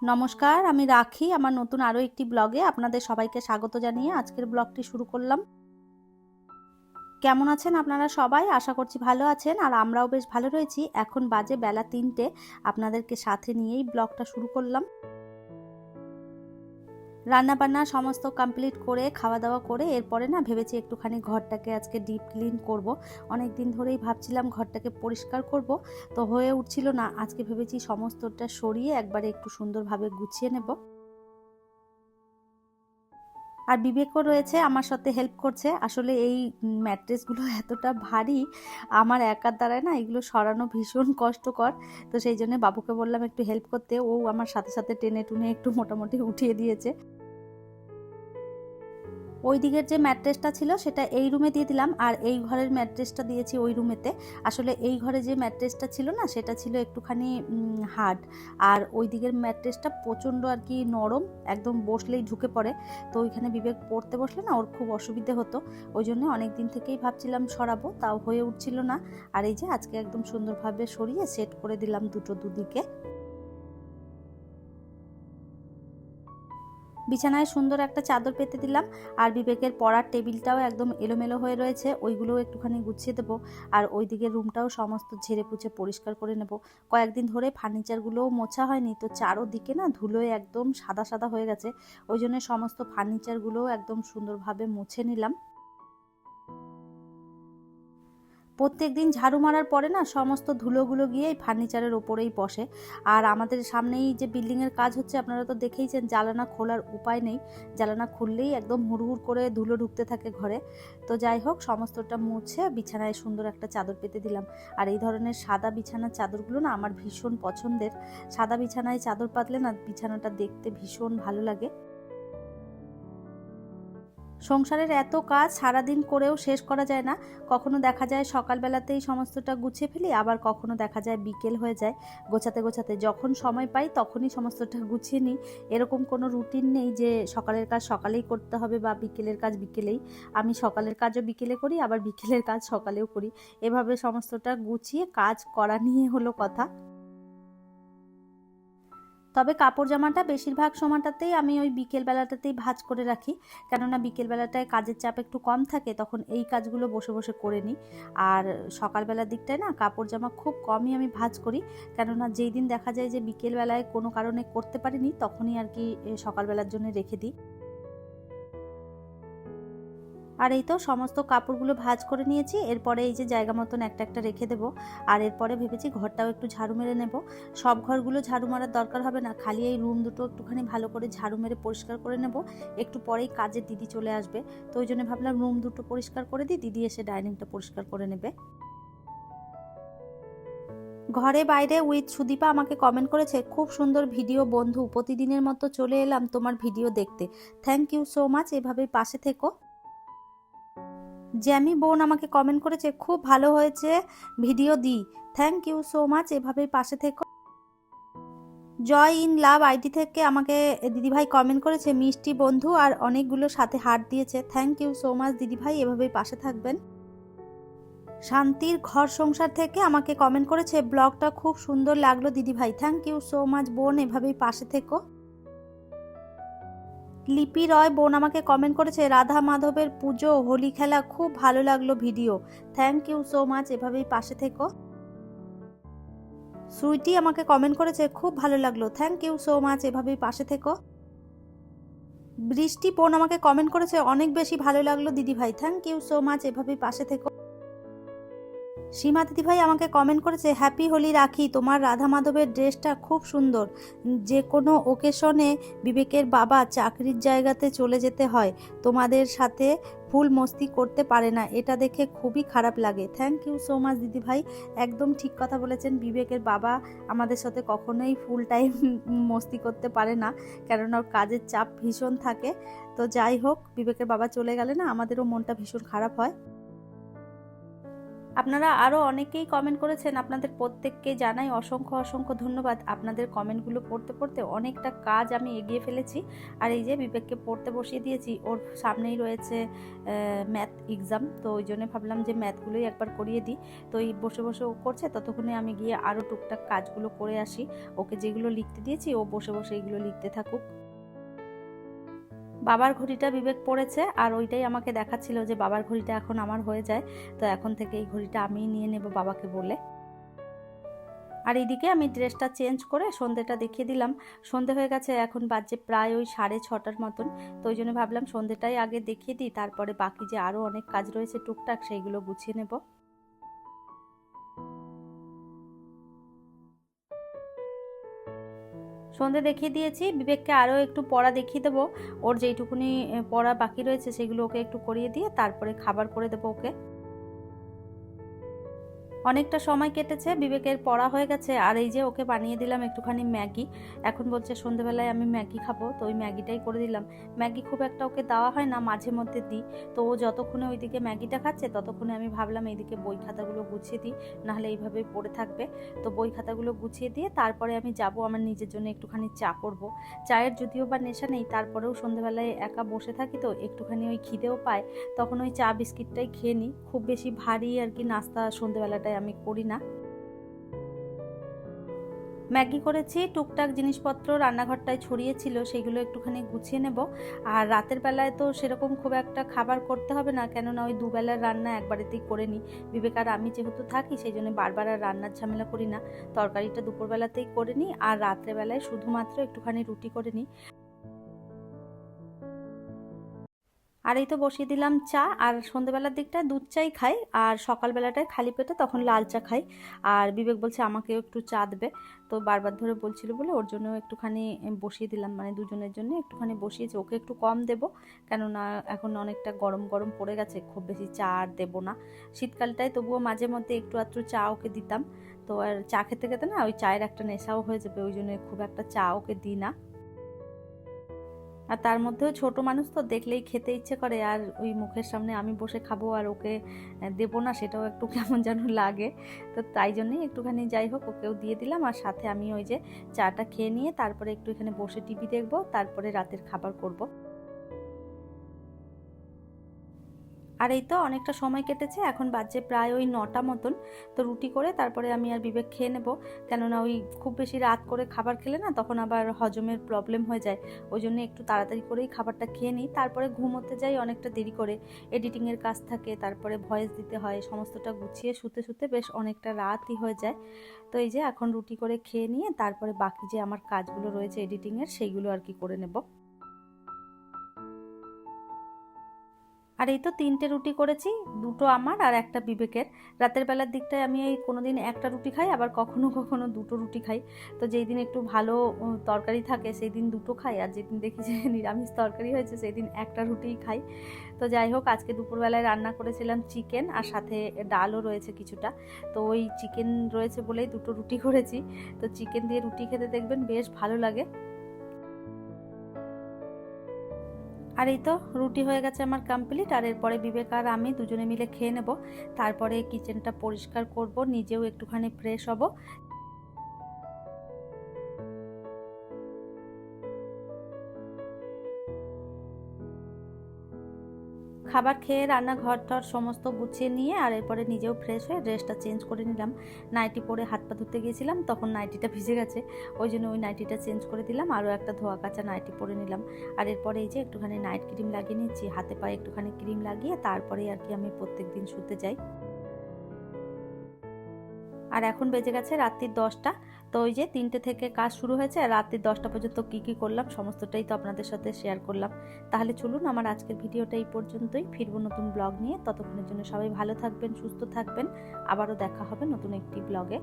নমস্কার, আমি রাখি। আমার নতুন আরও একটি ব্লগে আপনাদের সবাইকে স্বাগত জানিয়ে আজকের ব্লগটি শুরু করলাম। কেমন আছেন আপনারা সবাই? আশা করছি ভালো আছেন, আর আমরাও বেশ ভালো রয়েছি। এখন বাজে বেলা 3টে। আপনাদেরকে সাথে নিয়েই ব্লগটা শুরু করলাম। রান্নাবান্না সমস্ত কমপ্লিট করে খাওয়া দাওয়া করে এরপরে ভেবেছি একটুখানি ঘরটাকে আজকে ডিপ ক্লিন করব। অনেক দিন ধরেই ভাবছিলাম ঘরটাকে পরিষ্কার করব, তো হয়ে উঠছিল না। আজকে ভেবেছি সমস্তটা সরিয়ে একবারে একটু সুন্দরভাবে গুছিয়ে নেব। আর বিবেকও রয়েছে আমার সাথে, হেল্প করছে। আসলে এই ম্যাট্রেসগুলো এতটা ভারী, আমার একার দ্বারায় এগুলো সরানো ভীষণ কষ্টকর। তো সেই জন্য বাবুকে বললাম একটু হেল্প করতে, ও আমার সাথে সাথে টেনে টুনে একটু মোটামুটি উঠিয়ে দিয়েছে। ওই দিকের যে ম্যাট্রেসটা ছিল সেটা এই রুমে দিয়ে দিলাম, আর এই ঘরের ম্যাট্রেসটা দিয়েছি ওই রুমেতে। আসলে এই ঘরে যে ম্যাট্রেসটা ছিল সেটা ছিল একটুখানি হার্ড, আর ওই দিকের ম্যাট্রেসটা প্রচণ্ড আর কি নরম, একদম বসলেই ঢুকে পড়ে। তো ওইখানে বিবেক পড়তে বসলে ওর খুব অসুবিধে হতো। ওই জন্য অনেক দিন থেকেই ভাবছিলাম সরাবো, তাও হয়ে উঠছিল না। আর এই যে আজকে একদম সুন্দরভাবে সরিয়ে সেট করে দিলাম দুদিকে। বিছানায় সুন্দর একটা চাদর পেতে দিলাম, আর বিবেকের পড়ার টেবিলটাও একদম এলোমেলো হয়ে রয়েছে, ওইগুলোও একটুখানি গুছিয়ে দেবো। আর ওই দিকের রুমটাও সমস্ত ঝেড়ে পুছে পরিষ্কার করে নেব। কয়েকদিন ধরে ফার্নিচারগুলোও মোছা হয়নি, তো চারোদিকে ধুলোয় একদম সাদা সাদা হয়ে গেছে। ওই জন্য সমস্ত ফার্নিচারগুলোও একদম সুন্দরভাবে মুছে নিলাম। প্রত্যেক দিন ঝাড়ু মারার পরে সমস্ত ধুলোগুলো গিয়ে এই ফার্নিচারের ওপরেই বসে। আর আমাদের সামনেই যে বিল্ডিংয়ের কাজ হচ্ছে, আপনারা তো দেখেইছেন, জানালা খোলার উপায় নেই। জানালা খুললেই একদম হুড়হুড় করে ধুলো ঢুকতে থাকে ঘরে। তো যাই হোক, সমস্তটা মুছে বিছানায় সুন্দর একটা চাদর পেতে দিলাম। আর এই ধরনের সাদা বিছানার চাদরগুলো আমার ভীষণ পছন্দের। সাদা বিছানায় চাদর পাতলে বিছানাটা দেখতে ভীষণ ভালো লাগে। সংসারের এত কাজ সারাদিন করেও শেষ করা যায় না। কখনো দেখা যায় সকালবেলাতেই সমস্তটা গুছিয়ে ফেলি, আবার কখনো দেখা যায় বিকেল হয়ে যায় গোছাতে গোছাতে। যখন সময় পাই তখনই সমস্তটা গুছিয়ে নিই। এরকম কোনো রুটিন নেই যে সকালের কাজ সকালেই করতে হবে বা বিকেলের কাজ বিকেলেই। আমি সকালের কাজও বিকেলে করি, আবার বিকেলের কাজ সকালেও করি। এভাবে সমস্তটা গুছিয়ে কাজ করা নিয়ে হলো কথা। তবে কাপড় জামাটা বেশিরভাগ সময়টাতেই আমি ওই বিকেলবেলাটাতেই ভাঁজ করে রাখি, কেননা বিকেলবেলাটায় কাজের চাপ একটু কম থাকে, তখন এই কাজগুলো বসে বসে করে নিই। আর সকালবেলার দিকটায় কাপড় জামা খুব কমই আমি ভাঁজ করি, কেননা যেই দিন দেখা যায় যে বিকেলবেলায় কোনো কারণে করতে পারিনি, তখনই আর কি সকালবেলার জন্য রেখে দিই। আর এই তো সমস্ত কাপড়গুলো ভাঁজ করে নিয়েছি। এরপরে এই যে জায়গা মতন একটা একটা রেখে দেবো। আর এরপরে ভেবেছি ঘরটাও একটু ঝাড়ু মেরে নেব। সব ঘরগুলো ঝাড়ু মারার দরকার হবে না, খালি এই রুম দুটো একটুখানি ভালো করে ঝাড়ু মেরে পরিষ্কার করে নেব। একটু পরেই কাজের দিদি চলে আসবে, তো ওই জন্য ভাবলাম রুম দুটো পরিষ্কার করে দিই, দিদি এসে ডাইনিংটা পরিষ্কার করে নেবে। ঘরে বাইরে উইথ সুদীপা আমাকে কমেন্ট করেছে, খুব সুন্দর ভিডিও বন্ধু, প্রতিদিনের মতো চলে এলাম তোমার ভিডিও দেখতে। থ্যাংক ইউ সো মাচ, এভাবেই পাশে থেকো। জ্যামি বোন আমাকে কমেন্ট করেছে, খুব ভালো হয়েছে ভিডিও দি। থ্যাংক ইউ সো মাচ, এভাবেই পাশে থেকো। জয় ইন লাভ আইডি থেকে আমাকে দিদিভাই কমেন্ট করেছে, মিষ্টি বন্ধু, আর অনেকগুলো সাথে হার্ট দিয়েছে। থ্যাংক ইউ সো মাচ দিদিভাই, এভাবেই পাশে থাকবেন। শান্তির ঘর সংসার থেকে আমাকে কমেন্ট করেছে, ব্লগটা খুব সুন্দর লাগলো দিদিভাই। থ্যাংক ইউ সো মাচ বোন, এভাবেই পাশে থেকো। লিপি রয় বোন আমাকে কমেন্ট করেছে, রাধা মাধবের পুজো হোলি খেলা খুব ভালো লাগলো video. Thank you so much, এভাবেই পাশে থেকো। সুইটি আমাকে কমেন্ট করেছে, খুব ভালো লাগলো। থ্যাংক ইউ সো মাচ, এভাবেই পাশে থেকো। বৃষ্টি বোন আমাকে কমেন্ট করেছে, অনেক বেশি ভালো লাগলো দিদিভাই। থ্যাংক ইউ সো মাচ, এভাবেই পাশে থেকো। সীমা দিদিভাই আমাকে কমেন্ট করেছে, হ্যাপি হোলি রাখি, তোমার রাধা মাধবের ড্রেসটা খুব সুন্দর। যে কোনো ওকেশনে বিবেকের বাবা চাকরির জায়গাতে চলে যেতে হয়, তোমাদের সাথে ফুল মস্তি করতে পারে না, এটা দেখে খুবই খারাপ লাগে। থ্যাংক ইউ সো মাচ দিদিভাই, একদম ঠিক কথা বলেছেন। বিবেকের বাবা আমাদের সাথে কখনোই ফুল টাইম মস্তি করতে পারে না, কেননা ওর কাজের চাপ ভীষণ থাকে। তো যাই হোক, বিবেকের বাবা চলে গেলে আমাদেরও মনটা ভীষণ খারাপ হয়। আপনারা আরও অনেকেই কমেন্ট করেছেন, আপনাদের প্রত্যেককে জানাই অসংখ্য অসংখ্য ধন্যবাদ। আপনাদের কমেন্টগুলো পড়তে পড়তে অনেকটা কাজ আমি এগিয়ে ফেলেছি। আর এই যে বিবেককে পড়তে বসিয়ে দিয়েছি, ওর সামনেই রয়েছে ম্যাথ এক্সাম, তো ওই জন্য ভাবলাম যে ম্যাথগুলোই একবার করিয়ে দিই। তো এই বসে বসে ও করছে, ততক্ষণে আমি গিয়ে আরও টুকটাক কাজগুলো করে আসি। ওকে যেগুলো লিখতে দিয়েছি ও বসে বসে এগুলো লিখতে থাকুক। বাবার ঘড়িটা বিবেক পড়েছে, আর ওইটাই আমাকে দেখাচ্ছিল যে বাবার ঘড়িটা এখন আমার হয়ে যায়, তো এখন থেকে এই ঘড়িটা আমিই নিয়ে নেব বাবাকে বলে। আর এইদিকে আমি ড্রেসটা চেঞ্জ করে সন্ধ্যেটা দেখিয়ে দিলাম। সন্ধে হয়ে গেছে, এখন বাজে প্রায় ওই 6:30 মতন, তো ওই জন্য ভাবলাম সন্ধ্যেটাই আগে দেখিয়ে দিই, তারপরে বাকি যে আরও অনেক কাজ রয়েছে টুকটাক সেইগুলো গুছিয়ে নেব। সন্ধে দেখিয়ে দিয়েছি, বিবেককে আরও একটু পড়া দেখিয়ে দেবো। ওর যেইটুকুনি পড়া বাকি রয়েছে সেগুলো ওকে একটু করিয়ে দিয়ে তারপরে খাবার করে দেবো ওকে। অনেকটা সময় কেটেছে, বিবেকের পড়া হয়ে গেছে, আর এই যে ওকে বানিয়ে দিলাম একটুখানি ম্যাগি। এখন বলছে সন্ধেবেলায় আমি ম্যাগি খাবো, তো ওই ম্যাগিটাই করে দিলাম। ম্যাগি খুব একটা ওকে দেওয়া হয় না, মাঝে মধ্যে দিই। তো ও যতক্ষণে ওইদিকে ম্যাগিটা খাচ্ছে ততক্ষণে আমি ভাবলাম এইদিকে বই খাতাগুলো গুছিয়ে দিই, নাহলে এইভাবেই পড়ে থাকবে। তো বই খাতাগুলো গুছিয়ে দিয়ে তারপরে আমি যাব আমার নিজের জন্য একটুখানি চা করব। চায়ের যদিও বা নেশা নেই, তারপরেও সন্ধেবেলায় একা বসে থাকি তো একটুখানি ওই খিদেও পায়, তখন ওই চা বিস্কিটটাই খেয়ে নিই। খুব বেশি ভারী আর কি নাস্তা সন্ধেবেলাটায় আমি করি না। ম্যাগি করেছি, টুকটাক জিনিসপত্র রান্নাঘরটায় ছড়িয়েছিল সেগুলো একটুখানি গুছিয়ে নেব। আর রাতের বেলায় তো সেরকম খুব একটা খাবার করতে হবে না, কেননা ওই দুবেলার রান্না একবারেতেই করে নিই। বিবেক আর আমি যেহেতু থাকি সেই জন্য বারবার আর রান্নার ঝামেলা করি না। তরকারিটা দুপুরবেলাতেই করে নিই, আর রাত্রেবেলায় শুধুমাত্র একটুখানি রুটি করে নিই। আর এই তো বসিয়ে দিলাম চা, আর সন্ধ্যেবেলার দিকটা দুধ চাই খাই, আর সকালবেলাটায় খালি পেটে তখন লাল চা খাই। আর বিবেক বলছে আমাকেও একটু চা দেবে, তো বারবার ধরে বলছিল বলে ওর জন্য একটুখানি বসিয়ে দিলাম, মানে দুজনের জন্য একটুখানি বসিয়েছি। ওকে একটু কম দেব, কেননা এখন অনেকটা গরম গরম পড়ে গেছে, খুব বেশি চা আর দেবো না। শীতকালটায় তবুও মাঝে মধ্যে একটু আধটু চা ওকে দিতাম, তো আর চা খেতে খেতে না ওই চায়ের একটা নেশাও হয়ে যাবে, ওই জন্য খুব একটা চা ওকে দিই না। আর তার মধ্যেও ছোট মানুষ তো দেখলেই খেতে ইচ্ছে করে, আর ওই মুখের সামনে আমি বসে খাবো আর ওকে দেবো না, সেটাও একটু কেমন যেন লাগে। তো তাই জন্যই একটুখানি যাই হোক ওকেও দিয়ে দিলাম, আর সাথে আমি ওই যে চাটা খেয়ে নিয়ে তারপরে একটু এখানে বসে টিভি দেখবো, তারপরে রাতের খাবার করব। আর এই তো অনেকটা সময় কেটেছে, এখন বাজে প্রায় ওই 9টা মতন। তো রুটি করে তারপরে আমি আর বিবেক খেয়ে নেব, কেননা ওই খুব বেশি রাত করে খাবার খেলে না তখন আবার হজমের প্রবলেম হয়ে যায়। ওই জন্য একটু তাড়াতাড়ি করেই খাবারটা খেয়ে নিই, তারপরে ঘুমোতে যাই অনেকটা দেরি করে। এডিটিংয়ের কাজ থাকে, তারপরে ভয়েস দিতে হয়, সমস্তটা গুছিয়ে শুতে শুতে বেশ অনেকটা রাতই হয়ে যায়। তো এই যে এখন রুটি করে খেয়ে নিয়ে তারপরে বাকি যে আমার কাজগুলো রয়েছে এডিটিংয়ের সেইগুলো আর কি করে নেব। আর এই তো 3টে রুটি করেছি, 2টো আমার আর একটা বিবেকের। রাতের বেলার দিকটায় আমি এই কোনোদিন একটা রুটি খাই, আবার কখনো কখনো 2টো রুটি খাই। তো যেই দিন একটু ভালো তরকারি থাকে সেই দিন 2টো খাই, আর যেদিন দেখি যে নিরামিষ তরকারি হয়েছে সেই দিন একটা রুটিই খাই। তো যাই হোক, আজকে দুপুরবেলায় রান্না করেছিলাম চিকেন, আর সাথে ডালও রয়েছে কিছুটা। তো ওই চিকেন রয়েছে বলেই 2টো রুটি করেছি। তো চিকেন দিয়ে রুটি খেতে দেখবেন বেশ ভালো লাগে। আর এই তো রুটি হয়ে গেছে আমার কমপ্লিট, আর এরপরে বিবেক আর আমি দুজনে মিলে খেয়ে নেব। তারপরে কিচেনটা পরিষ্কার করব, নিজেও একটুখানি ফ্রেশ হব। খাবার খেয়ে রান্নাঘর টর সমস্ত গুছিয়ে নিয়ে আর এরপরে নিজেও ফ্রেশ হয়ে ড্রেসটা চেঞ্জ করে নিলাম। নাইটি পরে হাত পা ধুতে গিয়েছিলাম, তখন নাইটিটা ভিজে গেছে, ওই জন্য ওই নাইটিটা চেঞ্জ করে দিলাম, আরও একটা ধোয়া কাচা নাইটি পরে নিলাম। আর এরপরে এই যে একটুখানি নাইট ক্রিম লাগিয়ে নিচ্ছি, হাতে পায়ে একটুখানি ক্রিম লাগিয়ে তারপরে আর কি আমি প্রত্যেক দিন শুতে যাই। আর এখন বেজে গেছে রাত্রির 10টা। তো ওই যে 3টে থেকে কাজ শুরু হয়েছে, আর রাত্রির 10টা পর্যন্ত কী কী করলাম সমস্তটাই তো আপনাদের সাথে শেয়ার করলাম। তাহলে চলুন আমার আজকের ভিডিওটা এই পর্যন্তই, ফিরবো নতুন ব্লগ নিয়ে। ততক্ষণের জন্য সবাই ভালো থাকবেন, সুস্থ থাকবেন, আবারও দেখা হবে নতুন একটি ব্লগে।